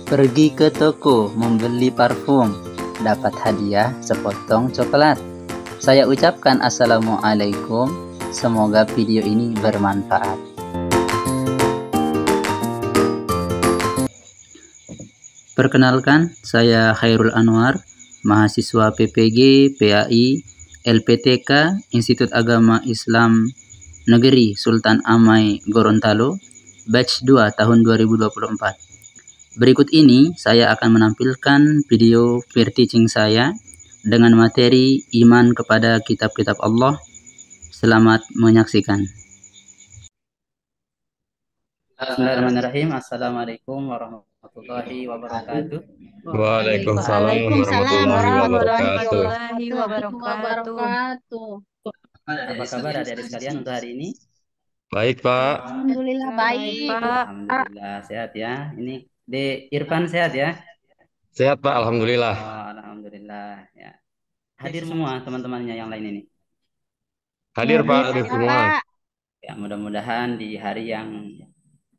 Pergi ke toko membeli parfum, dapat hadiah sepotong coklat. Saya ucapkan assalamualaikum, semoga video ini bermanfaat. Perkenalkan, saya Khairul Anwar, mahasiswa PPG PAI LPTK Institut Agama Islam Negeri Sultan Amai Gorontalo, batch 2 tahun 2024. Berikut ini saya akan menampilkan video peer teaching saya dengan materi iman kepada kitab-kitab Allah. Selamat menyaksikan. Bismillahirrahmanirrahim. Assalamualaikum warahmatullahi wabarakatuh. Waalaikumsalam Waalaikumsalam warahmatullahi wabarakatuh. warahmatullahi wabarakatuh. Apa kabar adik-adik sekalian untuk hari ini? Baik, Pak. Alhamdulillah Baik, baik. Pak. Alhamdulillah sehat ya. Ini di Irfan sehat ya? Sehat, Pak. Alhamdulillah. Oh, alhamdulillah ya. Hadir semua teman-temannya yang lain ini. Hadir, Pak. Hadir Ya, semua. Pak. Ya, mudah-mudahan di hari yang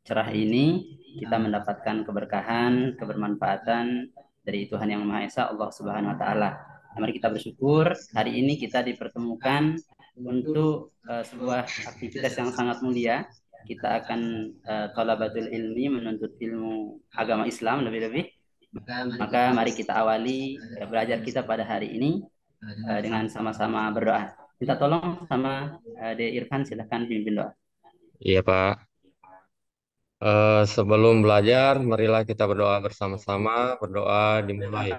cerah ini kita mendapatkan keberkahan, kebermanfaatan dari Tuhan Yang Maha Esa, Allah Subhanahu wa taala. Mari kita bersyukur hari ini kita dipertemukan untuk sebuah aktivitas yang sangat mulia. Kita akan thalabatul ilmi, menuntut ilmu agama Islam lebih-lebih. Maka mari kita awali belajar kita pada hari ini dengan sama-sama berdoa. Minta tolong sama De Irfan, silahkan pimpin doa. Iya, Pak. Sebelum belajar, marilah kita berdoa bersama-sama. Berdoa dimulai.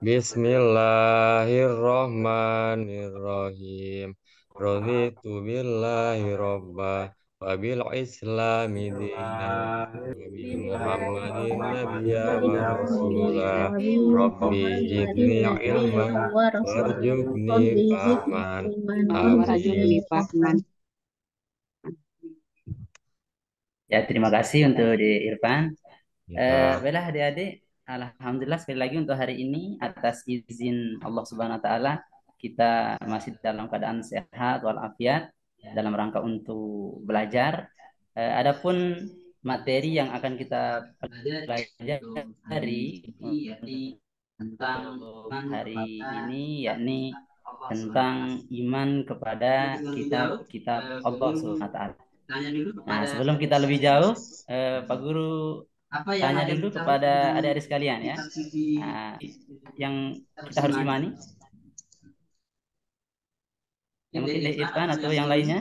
Bismillahirrahmanirrahim. Raditu billahi robba wa bil islami dina wa bi Muhammadin nabiyya wa rasulah. Rabbi zidni ilman warzuqni fahman. Amin. Ya, terima kasih untuk Di Irfan. Ya, Pak. Baiklah adik-adik, alhamdulillah sekali lagi untuk hari ini atas izin Allah Subhanahu wa taala kita masih dalam keadaan sehat walafiat dalam rangka untuk belajar. Adapun materi yang akan kita pelajari untuk hari ini yakni tentang iman kepada kitab-kitab Allah Subhanahu wa taala. Nah, sebelum kita lebih jauh, Pak Guru tanya dulu kepada adik-adik sekalian ya. Nah, yang kita harus imani, yang mungkin dari Irfan atau yang lainnya.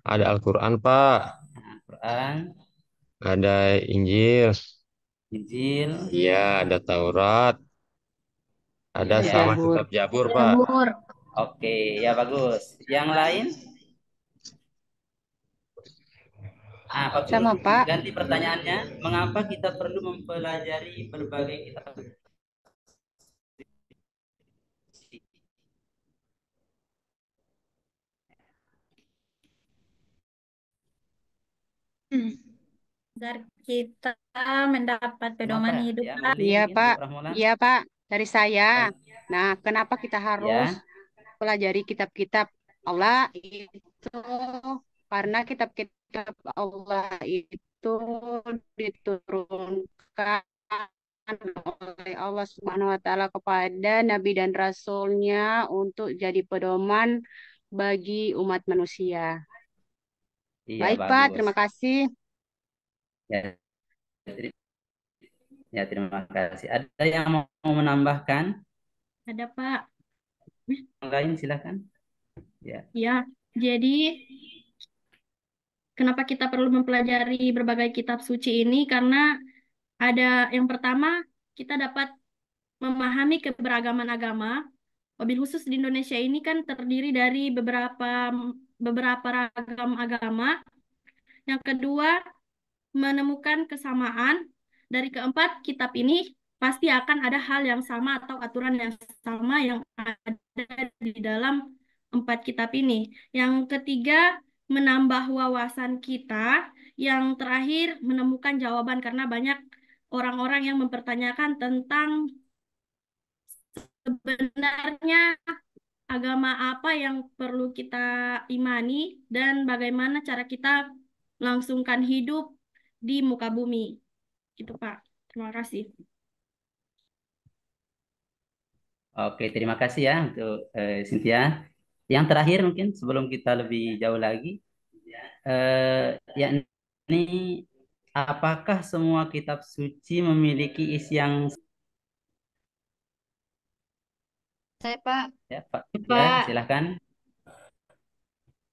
Ada Al-Quran, Pak. Nah, Quran, Ada Injil. Injil, Iya, ada Taurat. Ada ya. sama kitab Jabur, Pak. Oke, ya bagus. Yang lain? Pak Guru, Sama, Pak. ganti pertanyaannya. Mengapa kita perlu mempelajari berbagai kitab? Agar kita mendapat pedoman Mengapa hidup, ya? Pak. Muli Iya, mungkin Pak. Bu Rahmola. Iya, Pak. Dari saya. Baik. Nah, kenapa kita harus Ya. pelajari kitab-kitab Allah itu? Karena kitab-kitab Allah itu diturunkan oleh Allah Subhanahu wa taala kepada nabi dan rasulnya untuk jadi pedoman bagi umat manusia. Iya, Baik, Pak. bagus. Terima kasih. Ya, ya, terima kasih. Ada yang mau menambahkan? Ada, Pak. Yang lain silakan. Ya. Ya, jadi kenapa kita perlu mempelajari berbagai kitab suci ini? Karena ada yang pertama, kita dapat memahami keberagaman agama. Wabil khusus di Indonesia ini kan terdiri dari beberapa ragam agama. Yang kedua, menemukan kesamaan. Dari keempat, kitab ini pasti akan ada hal yang sama atau aturan yang sama yang ada di dalam empat kitab ini. Yang ketiga, menambah wawasan kita. Yang terakhir, menemukan jawaban karena banyak orang-orang yang mempertanyakan tentang sebenarnya agama apa yang perlu kita imani dan bagaimana cara kita melangsungkan hidup di muka bumi. Gitu, Pak. Terima kasih. Oke, terima kasih ya untuk Cynthia. Yang terakhir mungkin sebelum kita lebih jauh lagi, yakni apakah semua kitab suci memiliki isi yang Saya, Pak. ya, Pak? Ya, Pak. silahkan.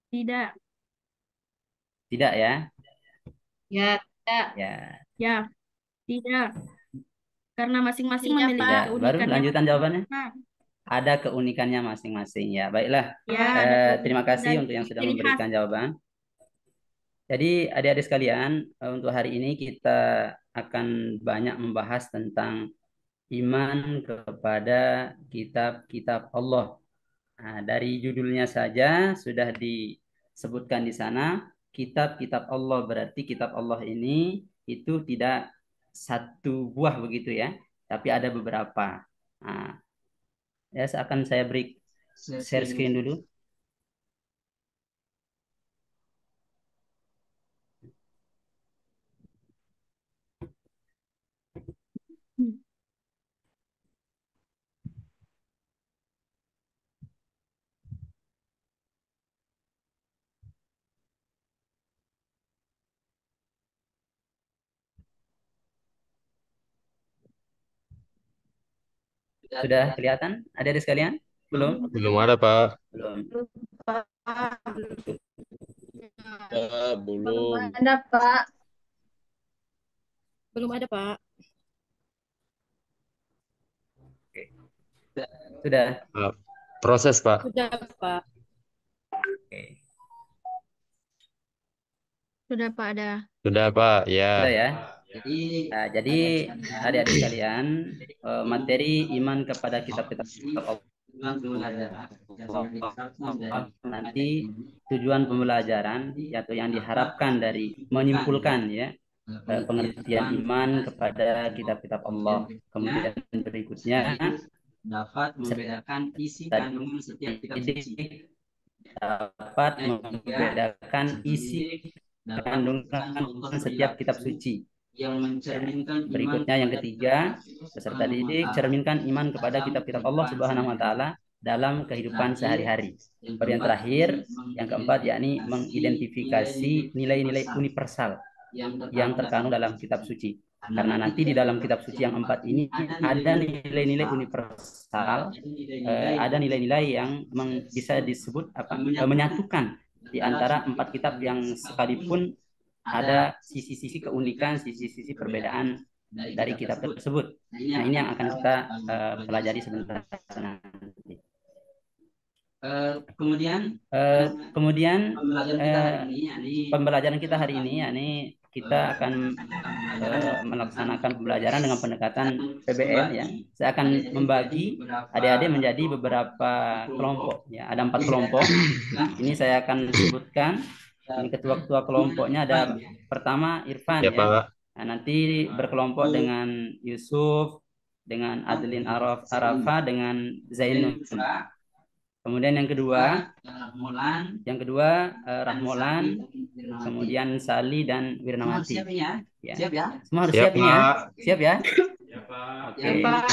Tidak. Tidak ya? Ya, tidak. Ya, Ya, tidak. Karena masing-masing Tidak, memiliki tidak. Pak. Baru keunikannya. lanjutan jawabannya. Pak. Ada keunikannya masing-masing ya. Baiklah. Ya, ada Terima keunikan kasih dan untuk yang sudah ciri khas. memberikan jawaban. Jadi adik-adik sekalian, untuk hari ini kita akan banyak membahas tentang iman kepada kitab-kitab Allah. Nah, dari judulnya saja sudah disebutkan di sana, kitab-kitab Allah berarti kitab Allah ini itu tidak satu buah begitu ya, tapi ada beberapa. Nah, ya akan saya beri share screen dulu. Hmm. Sudah kelihatan adik-adik sekalian? Belum? Belum ada, Pak. Belum. Belum Belum. ada, Pak. Belum ada, Pak. Oke. Sudah. Proses, Pak. Sudah, Pak. Oke. Sudah, Pak, ada. Sudah, Pak. Ya. Sudah ya. Nah, jadi adik-adik sekalian, materi iman kepada kitab-kitab Allah nanti tujuan pembelajaran yaitu yang diharapkan dari menyimpulkan ya pengertian iman kepada kitab-kitab Allah. Kemudian berikutnya dapat membedakan isi kandungan setiap kitab suci. Dapat membedakan isi kandungan setiap kitab suci. Yang mencerminkan berikutnya yang ketiga, peserta didik cerminkan iman kepada kitab-kitab Allah Subhanahu wa taala dalam kehidupan sehari-hari. Baru yang terakhir, yang keempat yakni mengidentifikasi nilai-nilai universal yang terkandung dalam kitab suci. Karena nanti di dalam kitab suci yang empat ini ada nilai-nilai universal, ada nilai-nilai yang bisa disebut menyatukan di antara empat kitab yang sekalipun ada sisi-sisi keunikan, sisi-sisi perbedaan dari kitab tersebut. Nah, ini yang akan kita pelajari sebentar nanti. Kemudian pembelajaran kita hari ini yakni kita akan melaksanakan pembelajaran dengan pendekatan PBL ya. Saya akan membagi adik-adik menjadi beberapa kelompok ya. Ada 4 kelompok. Ini saya akan sebutkan. Ini ketua-ketua kelompoknya ada pertama Irfan Ya, ya. Pak. Nah, nanti berkelompok dengan Yusuf, dengan Adeline Arafa, dengan Zainul. Kemudian yang kedua Rahmolan, kemudian Sali dan Wirnawati. Ya. Siap ya? Semua harus siap, Siap, ini ya. Pak. Siap ya? Ya, Pak.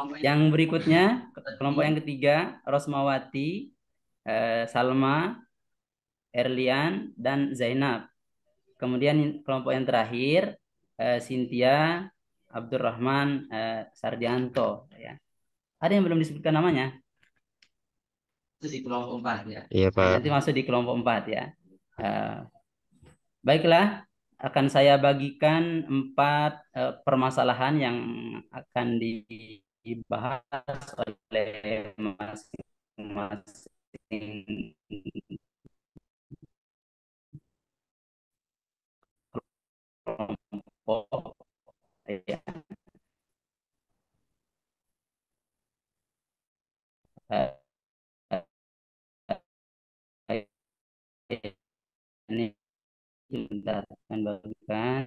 Oke. Yang berikutnya kelompok yang ketiga Rosmawati, Salma, Erlian dan Zainab. Kemudian kelompok yang terakhir Cynthia, Abdurrahman, Sardianto. Ya. Ada yang belum disebutkan namanya? Itu di kelompok 4 ya. Iya, Pak. Nanti masuk di kelompok 4 ya. Baiklah, akan saya bagikan 4 permasalahan yang akan dibahas oleh masing-masing kelompok ya. Ini sebentar akan bagikan.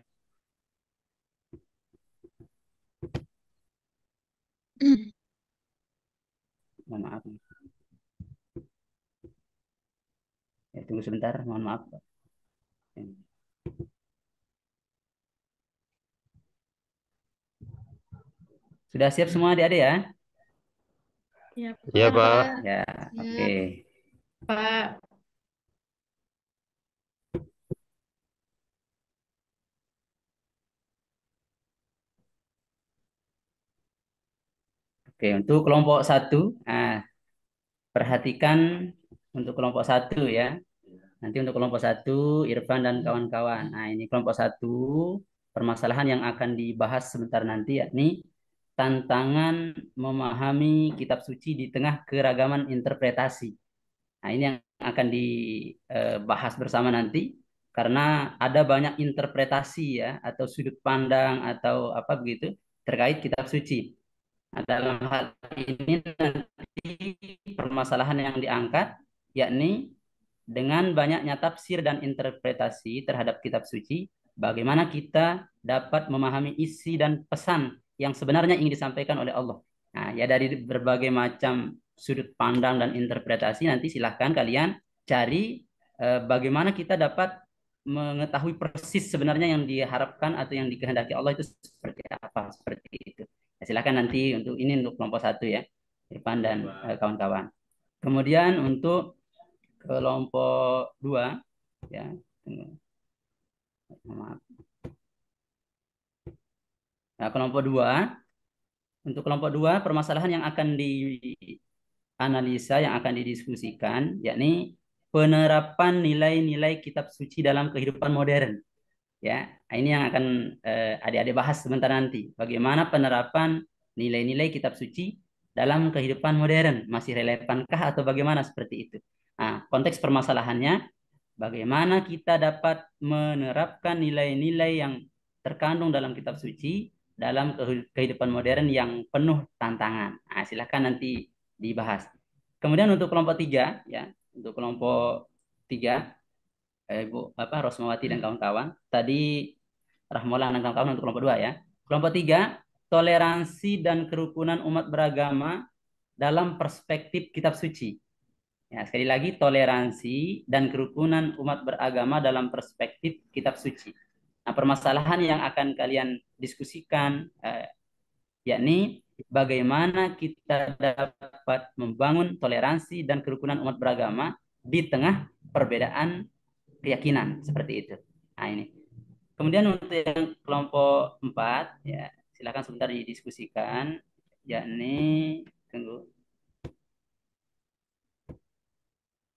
Mohon maaf. Ya, tunggu sebentar, mohon maaf. Sudah siap semua adik-adik ya? Ya, Iya, Pak. Pak. Ya, oke. Pak. Oke, untuk kelompok satu, nah, perhatikan untuk kelompok satu ya. Nanti untuk kelompok satu, Irfan dan kawan-kawan. Nah, ini kelompok satu, permasalahan yang akan dibahas sebentar nanti yakni tantangan memahami kitab suci di tengah keragaman interpretasi. Nah, ini yang akan dibahas bersama nanti karena ada banyak interpretasi ya atau sudut pandang atau apa begitu terkait kitab suci. Nah, dalam hal ini nanti permasalahan yang diangkat yakni dengan banyaknya tafsir dan interpretasi terhadap kitab suci, bagaimana kita dapat memahami isi dan pesan yang sebenarnya ingin disampaikan oleh Allah. Nah, ya dari berbagai macam sudut pandang dan interpretasi nanti silahkan kalian cari bagaimana kita dapat mengetahui persis sebenarnya yang diharapkan atau yang dikehendaki Allah itu seperti apa, seperti itu. Ya, silahkan nanti untuk ini untuk kelompok satu ya, Irfan dan kawan-kawan. Kemudian untuk kelompok dua ya, maaf. Nah, kelompok dua untuk kelompok dua permasalahan yang akan dianalisa yang akan didiskusikan yakni penerapan nilai-nilai kitab suci dalam kehidupan modern ya. Nah, ini yang akan adik-adik bahas sebentar nanti bagaimana penerapan nilai-nilai kitab suci dalam kehidupan modern, masih relevankah atau bagaimana seperti itu. Nah, konteks permasalahannya bagaimana kita dapat menerapkan nilai-nilai yang terkandung dalam kitab suci dalam kehidupan modern yang penuh tantangan. Nah, silahkan nanti dibahas. Kemudian untuk kelompok tiga, ya, untuk kelompok tiga, Ibu Rosmawati dan kawan-kawan. Tadi Rahmola dan kawan-kawan untuk kelompok dua ya. Kelompok tiga, toleransi dan kerukunan umat beragama dalam perspektif kitab suci. Ya, sekali lagi toleransi dan kerukunan umat beragama dalam perspektif kitab suci. Nah, permasalahan yang akan kalian diskusikan yakni bagaimana kita dapat membangun toleransi dan kerukunan umat beragama di tengah perbedaan keyakinan seperti itu. Nah, ini. Kemudian untuk yang kelompok 4 ya, silakan sebentar didiskusikan yakni tunggu.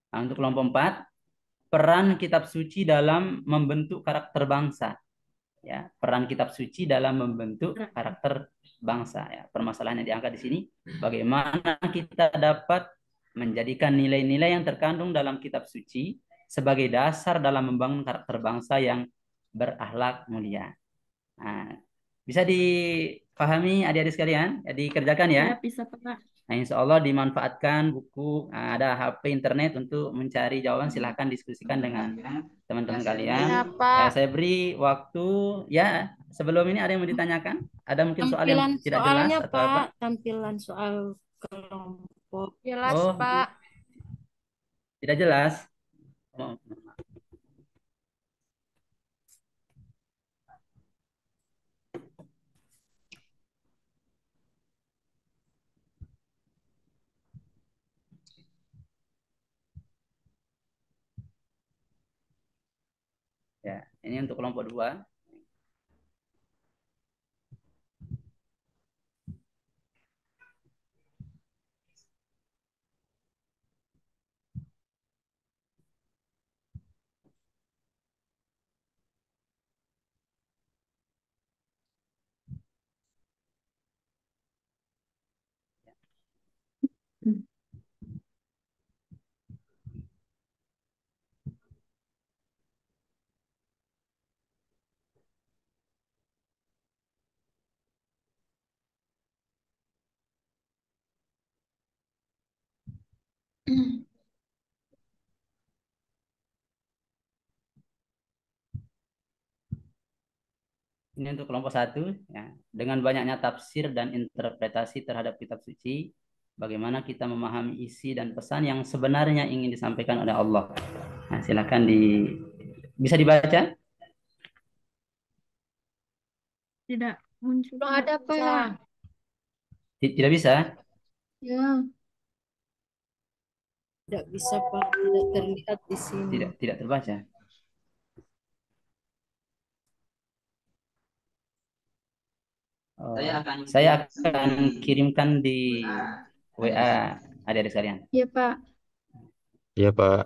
Nah, untuk kelompok 4 peran kitab suci dalam membentuk karakter bangsa. Ya, peran kitab suci dalam membentuk karakter bangsa. Ya, permasalahan yang diangkat di sini, bagaimana kita dapat menjadikan nilai-nilai yang terkandung dalam kitab suci sebagai dasar dalam membangun karakter bangsa yang berakhlak mulia. Nah, bisa dipahami adik-adik sekalian, ya, dikerjakan ya. Ya, bisa, Pak. Nah, insya Allah dimanfaatkan buku, ada HP internet untuk mencari jawaban. Silahkan diskusikan dengan teman-teman kalian. Ya, Pak. Saya beri waktu, ya sebelum ini ada yang mau ditanyakan? Ada mungkin soal yang Tampilan tidak jelas soalnya, atau apa? Pak, tampilan soal kelompok. Jelas, Oh, Pak. tidak jelas. Oh, ya, ini untuk kelompok 2. Ini untuk kelompok 1 ya. Dengan banyaknya tafsir dan interpretasi terhadap kitab suci, bagaimana kita memahami isi dan pesan yang sebenarnya ingin disampaikan oleh Allah. Nah, silakan bisa dibaca. Tidak muncul. Belum ada, Pak. Tidak bisa? Ya, tidak bisa Pak, tidak terlihat di sini. Tidak terbaca. Oh, saya akan kirimkan di WA adik-adik sekalian. Iya Pak. Iya, Pak.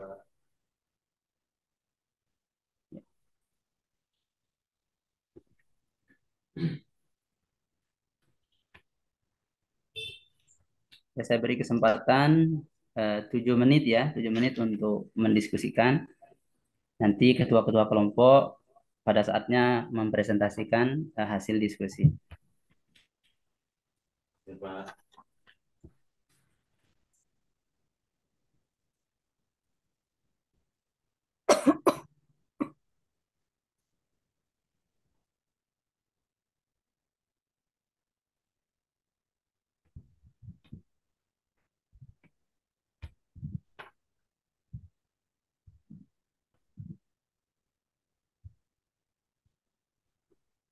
Ya, saya beri kesempatan 7 menit ya, 7 menit untuk mendiskusikan. Nanti ketua-ketua kelompok pada saatnya mempresentasikan hasil diskusi.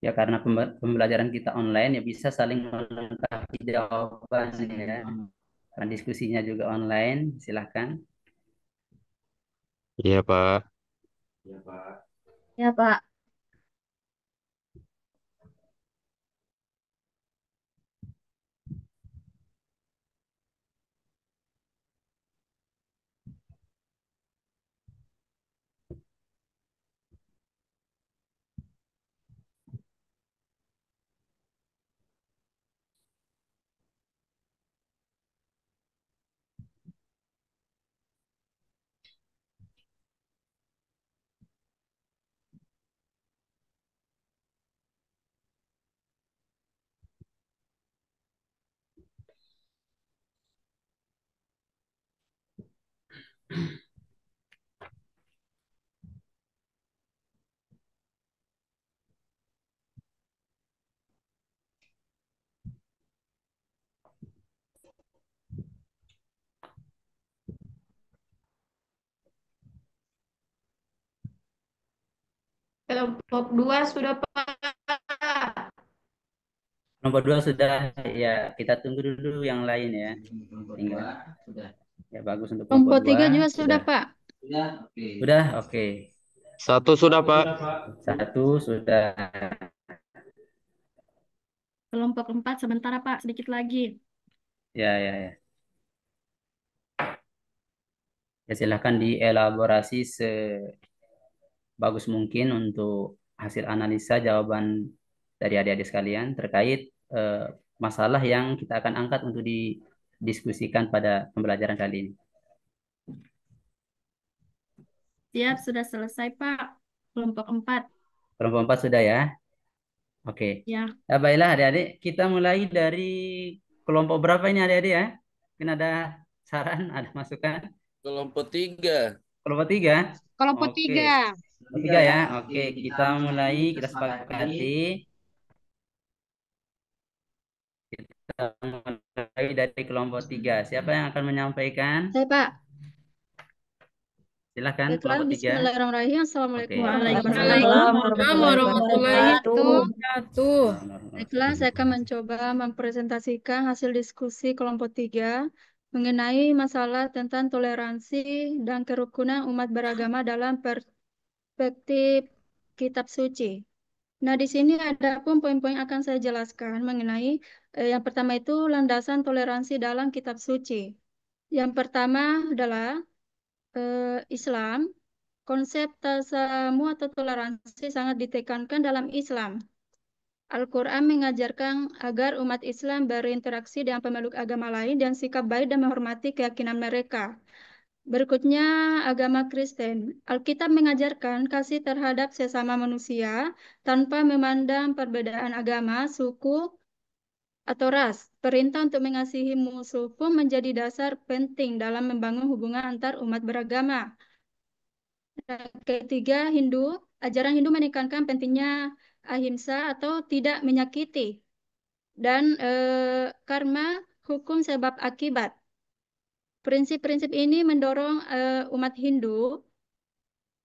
Ya karena pembelajaran kita online ya bisa saling melengkapi jawaban ya. Karena diskusinya juga online, silahkan. Iya, Pak. Ya Pak. Kelompok 2 sudah Pak. Nomor 2 sudah, ya kita tunggu dulu yang lain ya. Tinggal. Ya bagus untuk kelompok Kelompok 2 3 juga sudah sudah. Pak. Sudah, oke. Satu sudah, Pak. Satu sudah. Kelompok 4 sementara Pak, sedikit lagi. Ya, ya, ya. Ya silahkan dielaborasi sebagus mungkin untuk hasil analisa jawaban dari adik-adik sekalian terkait masalah yang kita akan angkat untuk didiskusikan pada pembelajaran kali ini. Siap, sudah selesai Pak. Kelompok 4. Kelompok 4 sudah ya? Oke. Ya, Ya, baiklah adik-adik, kita mulai dari kelompok berapa ini adik-adik ya? Mungkin ada saran, ada masukan? Kelompok 3. Kelompok 3? Kelompok Oke. 3. Kelompok 3 ya? Oke, kita mulai, kita sepakati. Kita mulai dari kelompok 3. Siapa yang akan menyampaikan? Saya Pak. Silahkan, Baiklah, kelompok 3. Bismillahirrahmanirrahim. Assalamualaikum Oke. warahmatullahi Waalaikumsalam warahmatullahi wabarakatuh. wabarakatuh. Baiklah, saya akan mencoba mempresentasikan hasil diskusi kelompok 3 mengenai masalah tentang toleransi dan kerukunan umat beragama dalam perspektif kitab suci. Nah, di sini ada pun poin-poin akan saya jelaskan mengenai yang pertama itu landasan toleransi dalam kitab suci. Yang pertama adalah Islam. Konsep tasamu atau toleransi sangat ditekankan dalam Islam. Al-Quran mengajarkan agar umat Islam berinteraksi dengan pemeluk agama lain dan sikap baik dan menghormati keyakinan mereka. Berikutnya, agama Kristen. Alkitab mengajarkan kasih terhadap sesama manusia tanpa memandang perbedaan agama, suku, atau ras. Perintah untuk mengasihi musuh pun menjadi dasar penting dalam membangun hubungan antar umat beragama. Dan ketiga, ajaran Hindu menekankan pentingnya ahimsa atau tidak menyakiti dan karma hukum sebab akibat. Prinsip-prinsip ini mendorong umat Hindu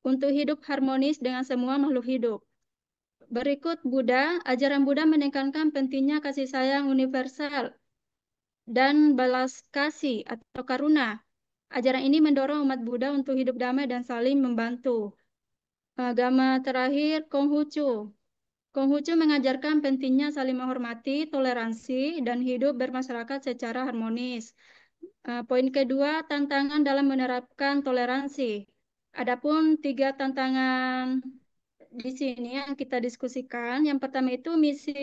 untuk hidup harmonis dengan semua makhluk hidup. Berikut Buddha, ajaran Buddha menekankan pentingnya kasih sayang universal dan balas kasih atau karuna. Ajaran ini mendorong umat Buddha untuk hidup damai dan saling membantu. Agama terakhir, Konghucu. Konghucu mengajarkan pentingnya saling menghormati, toleransi, dan hidup bermasyarakat secara harmonis. Poin kedua, tantangan dalam menerapkan toleransi. Adapun 3 tantangan di sini yang kita diskusikan. Yang pertama itu misi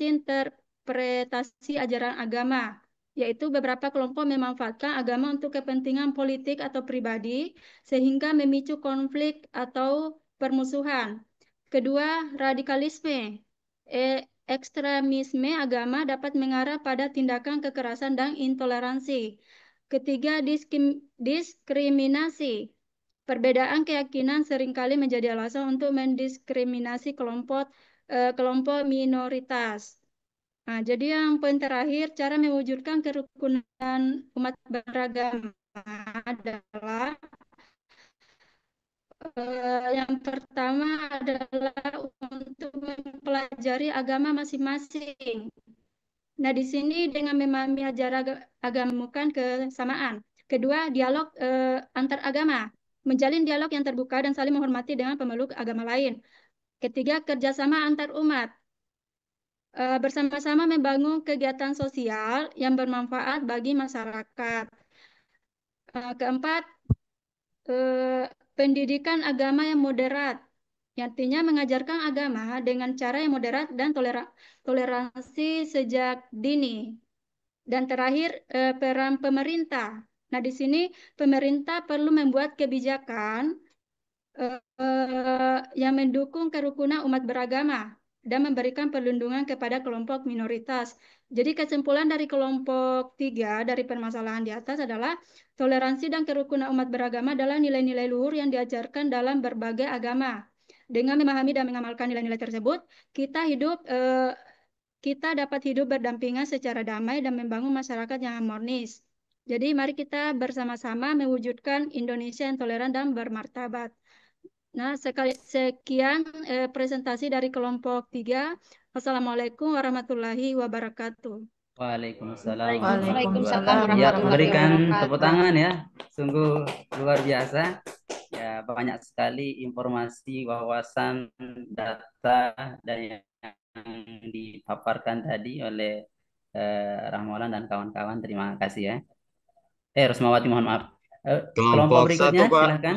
interpretasi ajaran agama, yaitu beberapa kelompok memanfaatkan agama untuk kepentingan politik atau pribadi, sehingga memicu konflik atau permusuhan. Kedua, radikalisme. Ekstremisme agama dapat mengarah pada tindakan kekerasan dan intoleransi. Ketiga, diskriminasi. Perbedaan keyakinan seringkali menjadi alasan untuk mendiskriminasi kelompok minoritas. Nah, jadi yang poin terakhir, cara mewujudkan kerukunan umat beragama adalah yang pertama adalah untuk mempelajari agama masing-masing. Nah, di sini dengan memahami ajaran agama menemukan kesamaan. Kedua, dialog antar agama. Menjalin dialog yang terbuka dan saling menghormati dengan pemeluk agama lain. Ketiga, kerjasama antar umat. Bersama-sama membangun kegiatan sosial yang bermanfaat bagi masyarakat. Keempat, pendidikan agama yang moderat. Yang artinya mengajarkan agama dengan cara yang moderat dan toleransi sejak dini. Dan terakhir, peran pemerintah. Nah, di sini pemerintah perlu membuat kebijakan yang mendukung kerukunan umat beragama dan memberikan perlindungan kepada kelompok minoritas. Jadi kesimpulan dari kelompok 3 dari permasalahan di atas adalah toleransi dan kerukunan umat beragama adalah nilai-nilai luhur yang diajarkan dalam berbagai agama. Dengan memahami dan mengamalkan nilai-nilai tersebut, kita dapat hidup berdampingan secara damai dan membangun masyarakat yang harmonis. Jadi mari kita bersama-sama mewujudkan Indonesia yang toleran dan bermartabat. Nah, sekian presentasi dari kelompok 3. Wassalamualaikum warahmatullahi wabarakatuh. Waalaikumsalam Waalaikumsalam warahmatullahi wabarakatuh. Ya, warahmatullahi berikan wabarakatuh. tepuk tangan ya. Sungguh luar biasa. Ya, banyak sekali informasi, wawasan, data dan yang dipaparkan tadi oleh Rahmawan dan kawan-kawan. Terima kasih ya. Rusmawati, mohon maaf. Kelompok Kelompok 1, berikutnya, Pak. silahkan.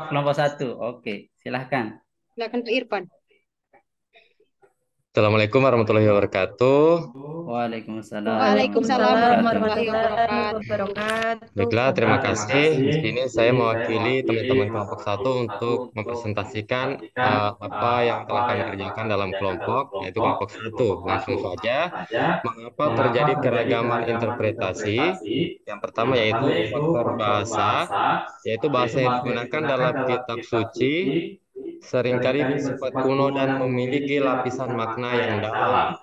Kelompok 1, oke, silahkan. Silakan Pak Irfan. Assalamualaikum warahmatullahi wabarakatuh. Waalaikumsalam Waalaikumsalam warahmatullahi warahmatullahi wabarakatuh. Baiklah, terima kasih. Di sini saya mewakili teman-teman kelompok 1 untuk mempresentasikan apa yang telah kami kerjakan dalam kelompok, yaitu kelompok 1. Langsung saja, mengapa terjadi keragaman interpretasi? Yang pertama yaitu faktor bahasa, yaitu bahasa yang digunakan dalam kitab suci seringkali bersifat kuno dan memiliki lapisan makna yang dalam.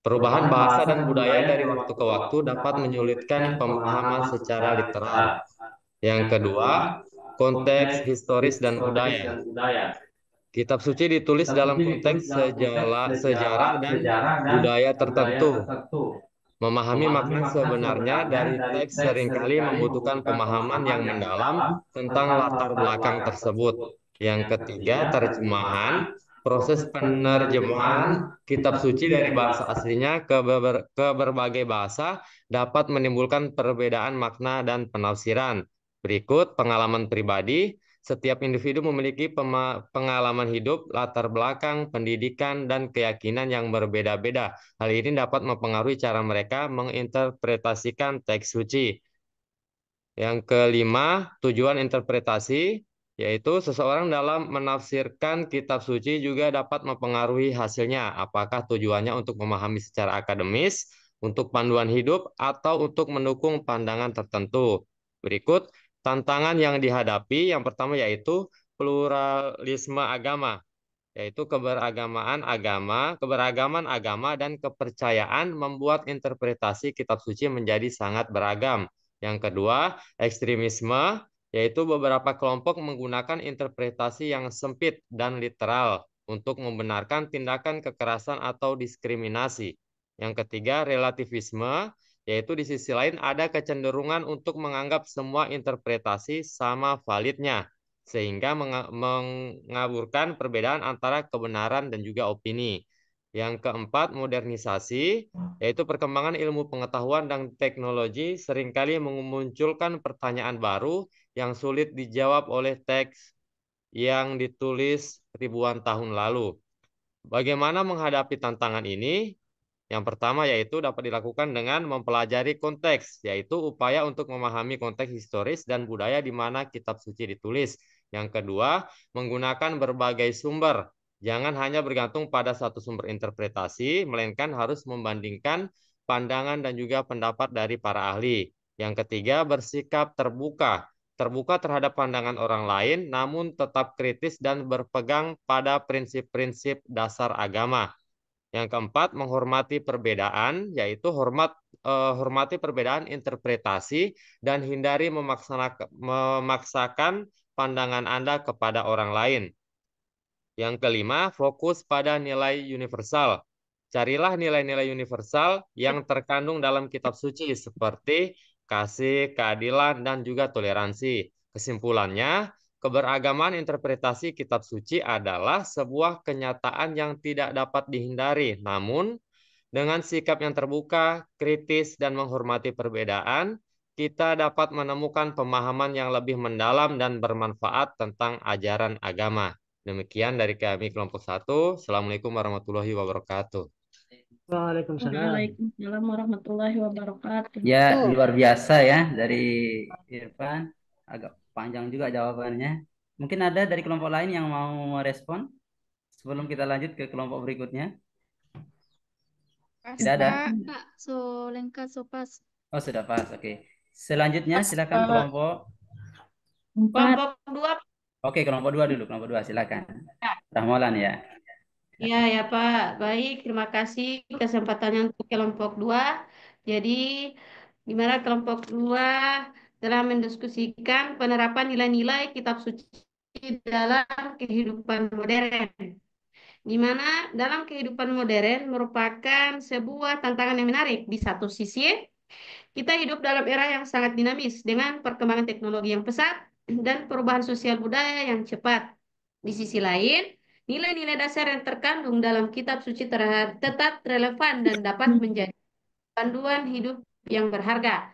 Perubahan bahasa dan budaya dari waktu ke waktu dapat menyulitkan pemahaman secara literal. Yang kedua, konteks historis dan budaya. Kitab suci ditulis dalam konteks sejarah dan budaya tertentu. Memahami makna sebenarnya dari teks seringkali membutuhkan pemahaman yang mendalam tentang latar belakang tersebut. Yang ketiga, terjemahan. Proses penerjemahan kitab suci dari bahasa aslinya ke berbagai bahasa dapat menimbulkan perbedaan makna dan penafsiran. Berikut pengalaman pribadi. Setiap individu memiliki pengalaman hidup, latar belakang, pendidikan, dan keyakinan yang berbeda-beda. Hal ini dapat mempengaruhi cara mereka menginterpretasikan teks suci. Yang kelima, tujuan interpretasi, yaitu seseorang dalam menafsirkan kitab suci juga dapat mempengaruhi hasilnya. Apakah tujuannya untuk memahami secara akademis, untuk panduan hidup, atau untuk mendukung pandangan tertentu. Berikut tantangan yang dihadapi. Yang pertama yaitu pluralisme agama, yaitu keberagaman agama dan kepercayaan membuat interpretasi kitab suci menjadi sangat beragam. Yang kedua, ekstremisme, yaitu beberapa kelompok menggunakan interpretasi yang sempit dan literal untuk membenarkan tindakan kekerasan atau diskriminasi. Yang ketiga, relativisme, yaitu di sisi lain ada kecenderungan untuk menganggap semua interpretasi sama validnya, sehingga mengaburkan perbedaan antara kebenaran dan juga opini. Yang keempat, modernisasi, yaitu perkembangan ilmu pengetahuan dan teknologi seringkali memunculkan pertanyaan baru yang sulit dijawab oleh teks yang ditulis ribuan tahun lalu. Bagaimana menghadapi tantangan ini? Yang pertama yaitu dapat dilakukan dengan mempelajari konteks, yaitu upaya untuk memahami konteks historis dan budaya di mana kitab suci ditulis. Yang kedua, menggunakan berbagai sumber. Jangan hanya bergantung pada satu sumber interpretasi, melainkan harus membandingkan pandangan dan juga pendapat dari para ahli. Yang ketiga, bersikap terbuka. Terbuka terhadap pandangan orang lain, namun tetap kritis dan berpegang pada prinsip-prinsip dasar agama. Yang keempat, menghormati perbedaan, yaitu hormati perbedaan interpretasi dan hindari memaksakan pandangan Anda kepada orang lain. Yang kelima, fokus pada nilai universal. Carilah nilai-nilai universal yang terkandung dalam kitab suci seperti kasih, keadilan, dan juga toleransi. Kesimpulannya, keberagaman interpretasi kitab suci adalah sebuah kenyataan yang tidak dapat dihindari. Namun, dengan sikap yang terbuka, kritis, dan menghormati perbedaan, kita dapat menemukan pemahaman yang lebih mendalam dan bermanfaat tentang ajaran agama. Demikian dari kami kelompok 1. Assalamualaikum warahmatullahi wabarakatuh. Waalaikumsalam. Waalaikumsalam warahmatullahi wabarakatuh. Ya, luar biasa ya dari Irfan. Agak panjang juga jawabannya. Mungkin ada dari kelompok lain yang mau merespon sebelum kita lanjut ke kelompok berikutnya? Tidak ada? Kak, so lengkap, so pas. Oh, sudah pas. Oke. Selanjutnya silakan kelompok. Empat. Kelompok 2. Oke, kelompok 2 dulu. Kelompok 2 silakan. Rahmolan ya. Ya, ya Pak. Baik, terima kasih kesempatannya untuk kelompok 2. Jadi, di mana kelompok 2 telah mendiskusikan penerapan nilai-nilai kitab suci dalam kehidupan modern. Di mana dalam kehidupan modern merupakan sebuah tantangan yang menarik. Di satu sisi, kita hidup dalam era yang sangat dinamis dengan perkembangan teknologi yang pesat dan perubahan sosial budaya yang cepat. Di sisi lain, nilai-nilai dasar yang terkandung dalam kitab suci tetap relevan dan dapat menjadi panduan hidup yang berharga.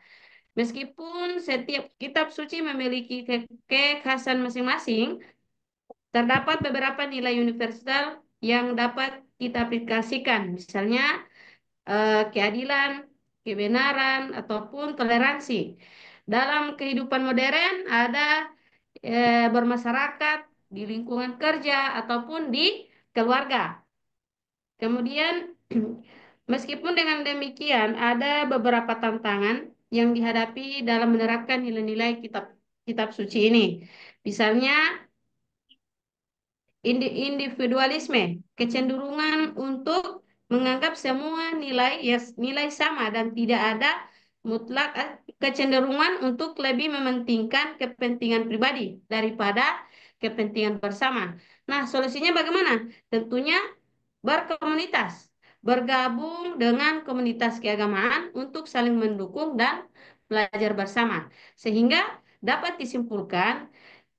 Meskipun setiap kitab suci memiliki kekhasan masing-masing, terdapat beberapa nilai universal yang dapat kita aplikasikan, misalnya keadilan, kebenaran, ataupun toleransi. Dalam kehidupan modern ada bermasyarakat, di lingkungan kerja, ataupun di keluarga. Kemudian, meskipun dengan demikian, ada beberapa tantangan yang dihadapi dalam menerapkan nilai-nilai kitab suci ini. Misalnya, individualisme, kecenderungan untuk menganggap semua nilai sama dan tidak ada mutlak kecenderungan untuk lebih mementingkan kepentingan pribadi daripada kepentingan bersama. Nah, solusinya bagaimana? Tentunya berkomunitas, bergabung dengan komunitas keagamaan untuk saling mendukung dan belajar bersama. Sehingga dapat disimpulkan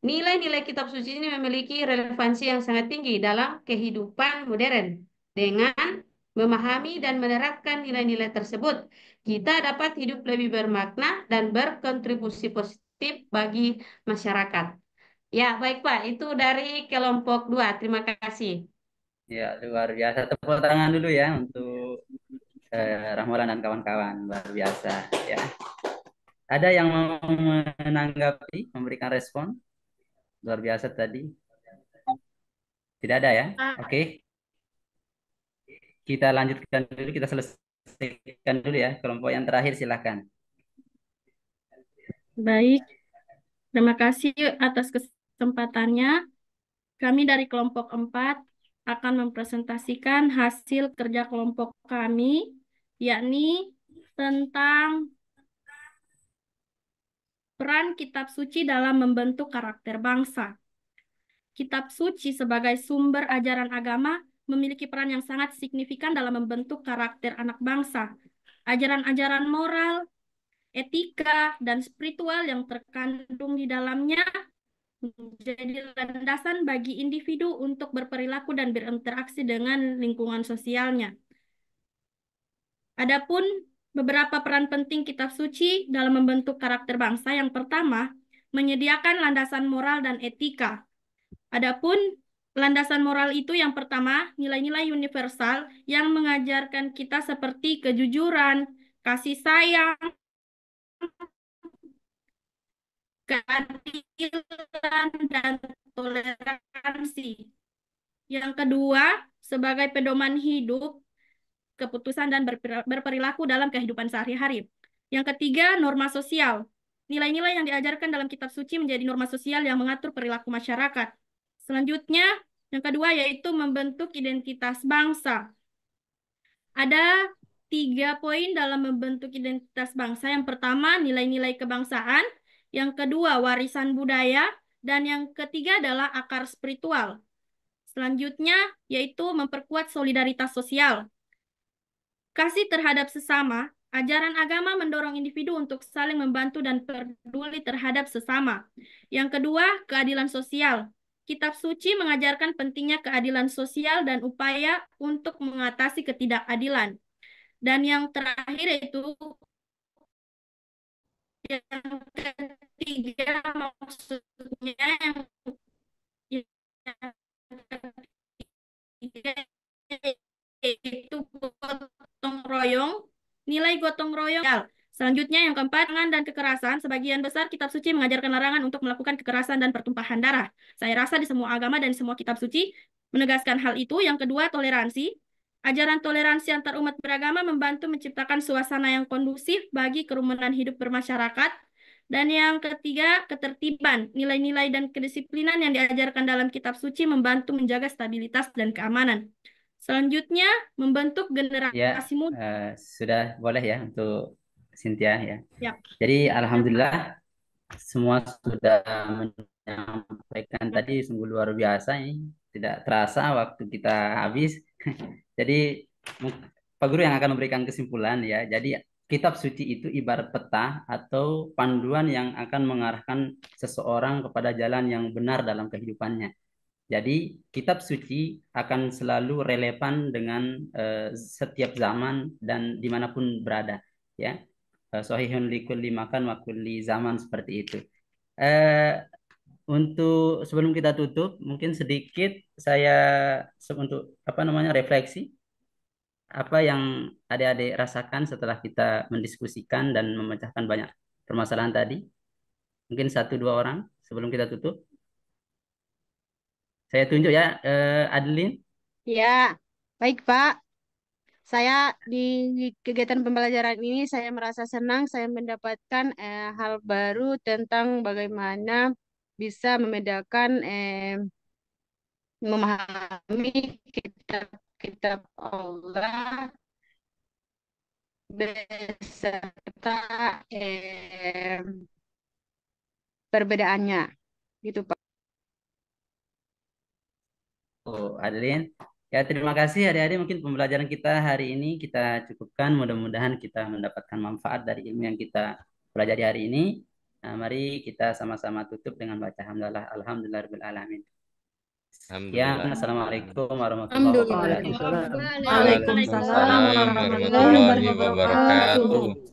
nilai-nilai kitab suci ini memiliki relevansi yang sangat tinggi dalam kehidupan modern. Dengan memahami dan menerapkan nilai-nilai tersebut, kita dapat hidup lebih bermakna dan berkontribusi positif bagi masyarakat. Ya, baik Pak, itu dari kelompok 2. Terima kasih. Ya, luar biasa. Tepuk tangan dulu ya untuk Rahmolan dan kawan-kawan. Luar biasa ya. Ada yang mau menanggapi, memberikan respon? Luar biasa tadi. Tidak ada ya? Oke. Kita lanjutkan dulu, kita selesaikan dulu ya. Kelompok yang terakhir silakan. Baik, terima kasih atas kesempatannya. Kami dari kelompok 4 akan mempresentasikan hasil kerja kelompok kami, yakni tentang peran kitab suci dalam membentuk karakter bangsa. Kitab suci sebagai sumber ajaran agama memiliki peran yang sangat signifikan dalam membentuk karakter anak bangsa. Ajaran-ajaran moral, etika, dan spiritual yang terkandung di dalamnya menjadi landasan bagi individu untuk berperilaku dan berinteraksi dengan lingkungan sosialnya. Adapun beberapa peran penting kitab suci dalam membentuk karakter bangsa. Yang pertama, menyediakan landasan moral dan etika. Adapun landasan moral itu yang pertama, nilai-nilai universal yang mengajarkan kita seperti kejujuran, kasih sayang, keadilan, dan toleransi. Yang kedua, sebagai pedoman hidup, keputusan, dan berperilaku dalam kehidupan sehari-hari. Yang ketiga, norma sosial. Nilai-nilai yang diajarkan dalam kitab suci menjadi norma sosial yang mengatur perilaku masyarakat. Selanjutnya, yang kedua yaitu membentuk identitas bangsa. Ada 3 poin dalam membentuk identitas bangsa. Yang pertama, nilai-nilai kebangsaan. Yang kedua, warisan budaya. Dan yang ketiga adalah akar spiritual. Selanjutnya, yaitu memperkuat solidaritas sosial. Kasih terhadap sesama, ajaran agama mendorong individu untuk saling membantu dan peduli terhadap sesama. Yang kedua, keadilan sosial. Kitab suci mengajarkan pentingnya keadilan sosial dan upaya untuk mengatasi ketidakadilan. Dan yang terakhir yaitu yang ketiga, maksudnya yang ketiga yaitu gotong royong, nilai gotong royong. Selanjutnya yang keempat, larangan dan kekerasan. Sebagian besar kitab suci mengajarkan larangan untuk melakukan kekerasan dan pertumpahan darah. Saya rasa di semua agama dan semua kitab suci menegaskan hal itu. Yang kedua, toleransi. Ajaran toleransi antar umat beragama membantu menciptakan suasana yang kondusif bagi kerumunan hidup bermasyarakat. Dan yang ketiga, ketertiban. Nilai-nilai dan kedisiplinan yang diajarkan dalam kitab suci membantu menjaga stabilitas dan keamanan. Selanjutnya, membentuk generasi muda. Sudah boleh ya untuk Cynthia ya. Ya. Jadi alhamdulillah semua sudah menyampaikan tadi sungguh luar biasa ini. Tidak terasa waktu kita habis. Jadi Pak Guru yang akan memberikan kesimpulan ya. Jadi kitab suci itu ibarat peta atau panduan yang akan mengarahkan seseorang kepada jalan yang benar dalam kehidupannya. Jadi kitab suci akan selalu relevan dengan setiap zaman dan dimanapun berada, ya. Sahihun likulli makan wa kulli zaman seperti itu. Untuk sebelum kita tutup, mungkin sedikit saya untuk refleksi apa yang adik-adik rasakan setelah kita mendiskusikan dan memecahkan banyak permasalahan tadi. Mungkin 1-2 orang sebelum kita tutup. Saya tunjuk ya, Adeline. Ya, baik Pak. Saya di kegiatan pembelajaran ini saya merasa senang, saya mendapatkan hal baru tentang bagaimana bisa memahami kitab-kitab Allah beserta perbedaannya, gitu Pak. Oh, Adeline. Ya, terima kasih adik-adik. Mungkin pembelajaran kita hari ini kita cukupkan. Mudah-mudahan kita mendapatkan manfaat dari ilmu yang kita pelajari hari ini. Nah, mari kita sama-sama tutup dengan baca hamdalah. Alhamdulillahirabbil alamin. Sekian. Assalamualaikum warahmatullahi wabarakatuh. Waalaikumsalam warahmatullahi wabarakatuh.